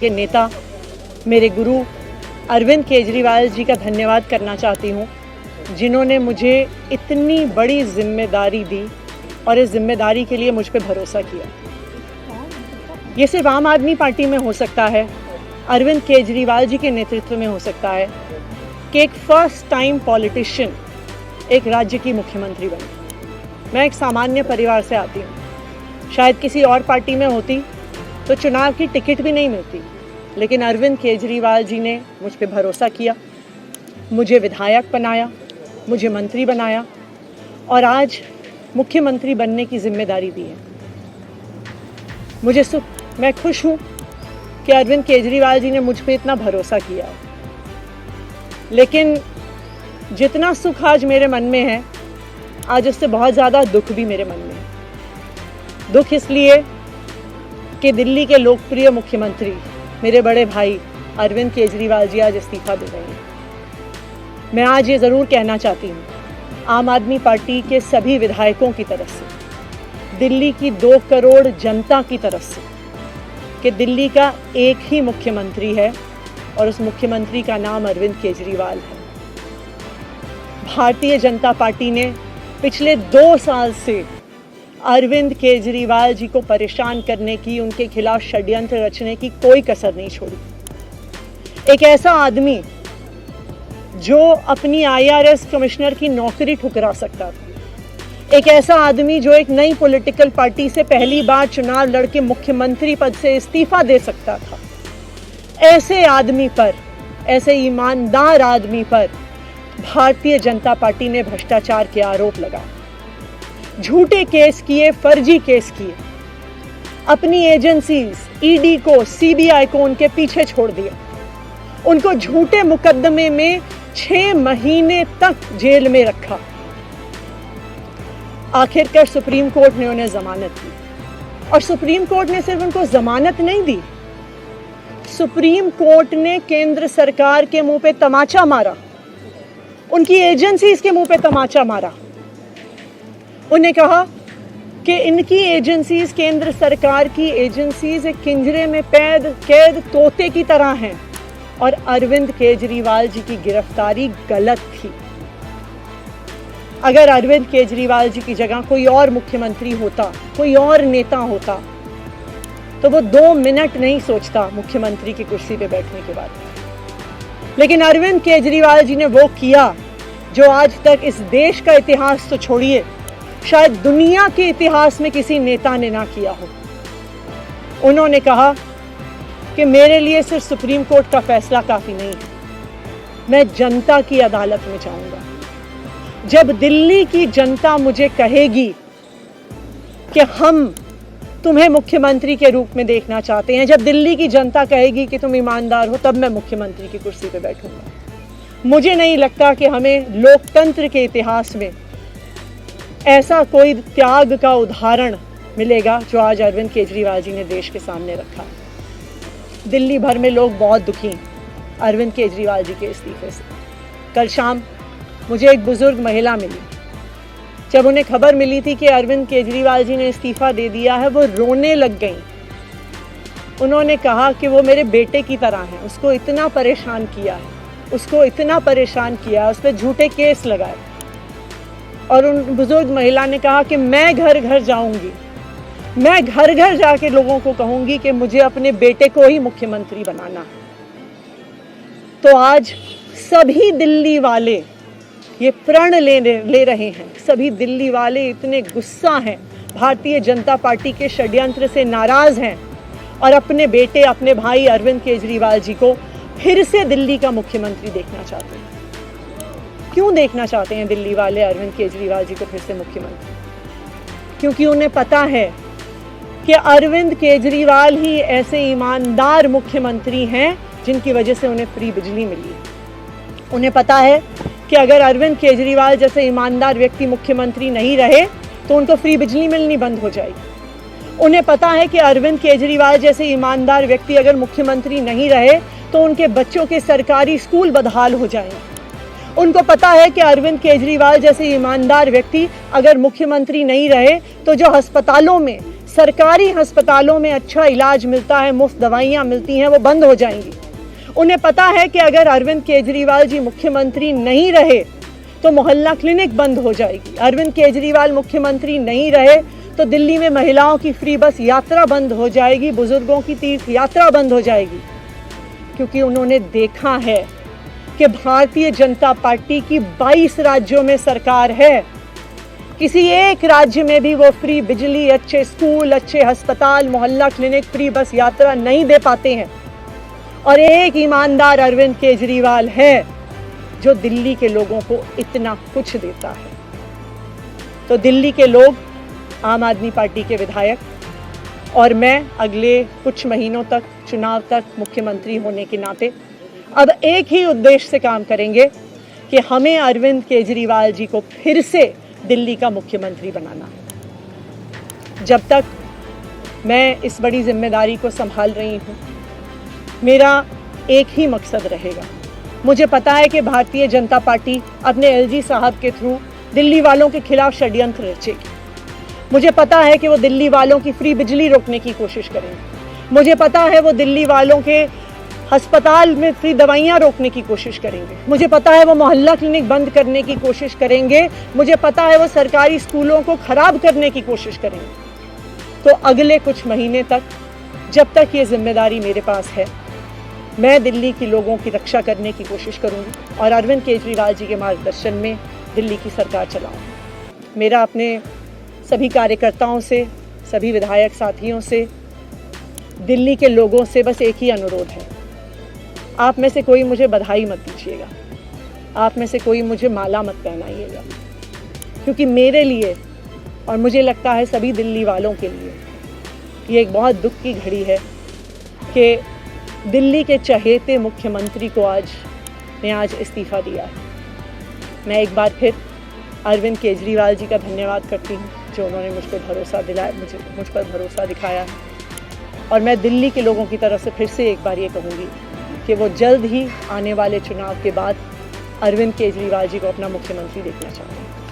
के नेता मेरे गुरु अरविंद केजरीवाल जी का धन्यवाद करना चाहती हूँ, जिन्होंने मुझे इतनी बड़ी जिम्मेदारी दी और इस जिम्मेदारी के लिए मुझ पर भरोसा किया। ये सिर्फ आम आदमी पार्टी में हो सकता है, अरविंद केजरीवाल जी के नेतृत्व में हो सकता है कि एक फर्स्ट टाइम पॉलिटिशियन एक राज्य की मुख्यमंत्री बने। मैं एक सामान्य परिवार से आती हूँ, शायद किसी और पार्टी में होती तो चुनाव की टिकट भी नहीं मिलती, लेकिन अरविंद केजरीवाल जी ने मुझ पर भरोसा किया, मुझे विधायक बनाया, मुझे मंत्री बनाया और आज मुख्यमंत्री बनने की जिम्मेदारी दी है। मैं खुश हूँ कि अरविंद केजरीवाल जी ने मुझ पे इतना भरोसा किया, लेकिन जितना सुख आज मेरे मन में है, आज उससे बहुत ज़्यादा दुख भी मेरे मन में है। दुख इसलिए कि दिल्ली के लोकप्रिय मुख्यमंत्री मेरे बड़े भाई अरविंद केजरीवाल जी आज इस्तीफा दे रहे हैं। मैं आज ये ज़रूर कहना चाहती हूँ आम आदमी पार्टी के सभी विधायकों की तरफ से, दिल्ली की 2 करोड़ जनता की तरफ से, कि दिल्ली का एक ही मुख्यमंत्री है और उस मुख्यमंत्री का नाम अरविंद केजरीवाल है। भारतीय जनता पार्टी ने पिछले 2 साल से अरविंद केजरीवाल जी को परेशान करने की, उनके खिलाफ षड्यंत्र रचने की कोई कसर नहीं छोड़ी। एक ऐसा आदमी जो अपनी IRS कमिश्नर की नौकरी ठुकरा सकता था, एक ऐसा आदमी जो एक नई पॉलिटिकल पार्टी से पहली बार चुनाव लड़के मुख्यमंत्री पद से इस्तीफा दे सकता था, ऐसे आदमी पर, ऐसे ईमानदार आदमी पर भारतीय जनता पार्टी ने भ्रष्टाचार के आरोप लगाए, झूठे केस किए, फर्जी केस किए, अपनी एजेंसीज ED को, CBI को उनके पीछे छोड़ दिया, उनको झूठे मुकदमे में 6 महीने तक जेल में रखा। आखिरकार सुप्रीम कोर्ट ने उन्हें जमानत दी और सुप्रीम कोर्ट ने सिर्फ उनको जमानत नहीं दी, सुप्रीम कोर्ट ने केंद्र सरकार के मुंह पे तमाचा मारा, उनकी एजेंसीज के मुंह पे तमाचा मारा। उन्हें कहा कि इनकी एजेंसीज, केंद्र सरकार की एजेंसीज एक पिंजरे में कैद तोते की तरह हैं और अरविंद केजरीवाल जी की गिरफ्तारी गलत थी। अगर अरविंद केजरीवाल जी की जगह कोई और मुख्यमंत्री होता, कोई और नेता होता, तो वो 2 मिनट नहीं सोचता मुख्यमंत्री की कुर्सी पे बैठने के बाद। लेकिन अरविंद केजरीवाल जी ने वो किया जो आज तक इस देश का इतिहास तो छोड़िए, शायद दुनिया के इतिहास में किसी नेता ने ना किया हो। उन्होंने कहा कि मेरे लिए सिर्फ सुप्रीम कोर्ट का फैसला काफी नहीं है, मैं जनता की अदालत में जाऊंगा। जब दिल्ली की जनता मुझे कहेगी कि हम तुम्हें मुख्यमंत्री के रूप में देखना चाहते हैं, जब दिल्ली की जनता कहेगी कि तुम ईमानदार हो, तब मैं मुख्यमंत्री की कुर्सी पे बैठूंगा। मुझे नहीं लगता कि हमें लोकतंत्र के इतिहास में ऐसा कोई त्याग का उदाहरण मिलेगा जो आज अरविंद केजरीवाल जी ने देश के सामने रखा। दिल्ली भर में लोग बहुत दुखी हैं अरविंद केजरीवाल जी के इस्तीफे से। कल शाम मुझे एक बुजुर्ग महिला मिली, जब उन्हें खबर मिली थी कि अरविंद केजरीवाल जी ने इस्तीफा दे दिया है, वो रोने लग गई। उन्होंने कहा कि वो मेरे बेटे की तरह हैं, उसको इतना परेशान किया है, उसको इतना परेशान किया, उस पर झूठे केस लगाए। और उन बुजुर्ग महिला ने कहा कि मैं घर घर जाऊंगी, मैं घर घर जाके लोगों को कहूंगी कि मुझे अपने बेटे को ही मुख्यमंत्री बनाना है। तो आज सभी दिल्ली वाले ये प्रण ले रहे हैं, सभी दिल्ली वाले इतने गुस्सा हैं, भारतीय जनता पार्टी के षड्यंत्र से नाराज हैं और अपने बेटे, अपने भाई अरविंद केजरीवाल जी को फिर से दिल्ली का मुख्यमंत्री देखना चाहते हैं। क्यों देखना चाहते हैं दिल्ली वाले अरविंद केजरीवाल जी को फिर से मुख्यमंत्री? क्योंकि उन्हें पता है कि अरविंद केजरीवाल ही ऐसे ईमानदार मुख्यमंत्री हैं जिनकी वजह से उन्हें फ्री बिजली मिली। उन्हें पता है कि अगर अरविंद केजरीवाल जैसे ईमानदार व्यक्ति मुख्यमंत्री नहीं रहे तो उनको फ्री बिजली मिलनी बंद हो जाएगी। उन्हें पता है कि अरविंद केजरीवाल जैसे ईमानदार व्यक्ति अगर मुख्यमंत्री नहीं रहे तो उनके बच्चों के सरकारी स्कूल बदहाल हो जाएंगे। उनको पता है कि अरविंद केजरीवाल जैसे ईमानदार व्यक्ति अगर मुख्यमंत्री नहीं रहे तो जो अस्पतालों में सरकारी अस्पतालों में अच्छा इलाज मिलता है, मुफ्त दवाइयाँ मिलती हैं, वो बंद हो जाएंगी। उन्हें पता है कि अगर अरविंद केजरीवाल जी मुख्यमंत्री नहीं रहे तो मोहल्ला क्लिनिक बंद हो जाएगी। अरविंद केजरीवाल मुख्यमंत्री नहीं रहे तो दिल्ली में महिलाओं की फ्री बस यात्रा बंद हो जाएगी, बुजुर्गों की तीर्थ यात्रा बंद हो जाएगी। क्योंकि उन्होंने देखा है कि भारतीय जनता पार्टी की 22 राज्यों में सरकार है, किसी एक राज्य में भी वो फ्री बिजली, अच्छे स्कूल, अच्छे अस्पताल, मोहल्ला क्लिनिक, फ्री बस यात्रा नहीं दे पाते हैं। और एक ईमानदार अरविंद केजरीवाल है जो दिल्ली के लोगों को इतना कुछ देता है। तो दिल्ली के लोग, आम आदमी पार्टी के विधायक और मैं अगले कुछ महीनों तक, चुनाव तक मुख्यमंत्री होने के नाते अब एक ही उद्देश्य से काम करेंगे कि हमें अरविंद केजरीवाल जी को फिर से दिल्ली का मुख्यमंत्री बनाना है। जब तक मैं इस बड़ी जिम्मेदारी को संभाल रही हूँ, मेरा एक ही मकसद रहेगा। मुझे पता है कि भारतीय जनता पार्टी अपने एलजी साहब के थ्रू दिल्ली वालों के खिलाफ षड्यंत्र रचेगी। मुझे पता है कि वो दिल्ली वालों की फ्री बिजली रोकने की कोशिश करेंगे। मुझे पता है वो दिल्ली वालों के अस्पताल में फ्री दवाइयाँ रोकने की कोशिश करेंगे। मुझे पता है वो मोहल्ला क्लिनिक बंद करने की कोशिश करेंगे। मुझे पता है वो सरकारी स्कूलों को खराब करने की कोशिश करेंगे। तो अगले कुछ महीने तक, जब तक ये जिम्मेदारी मेरे पास है, मैं दिल्ली के लोगों की रक्षा करने की कोशिश करूंगी और अरविंद केजरीवाल जी के मार्गदर्शन में दिल्ली की सरकार चलाऊंगी। मेरा अपने सभी कार्यकर्ताओं से, सभी विधायक साथियों से, दिल्ली के लोगों से बस एक ही अनुरोध है, आप में से कोई मुझे बधाई मत दीजिएगा, आप में से कोई मुझे माला मत पहनाइएगा, क्योंकि मेरे लिए और मुझे लगता है सभी दिल्ली वालों के लिए ये एक बहुत दुख की घड़ी है कि दिल्ली के चहेते मुख्यमंत्री को आज इस्तीफा दिया है। मैं एक बार फिर अरविंद केजरीवाल जी का धन्यवाद करती हूँ जो उन्होंने मुझ पर भरोसा दिलाया, मुझ पर भरोसा दिखाया है। और मैं दिल्ली के लोगों की तरफ से फिर से एक बार ये कहूँगी कि वो जल्द ही आने वाले चुनाव के बाद अरविंद केजरीवाल जी को अपना मुख्यमंत्री देखना चाहते हैं।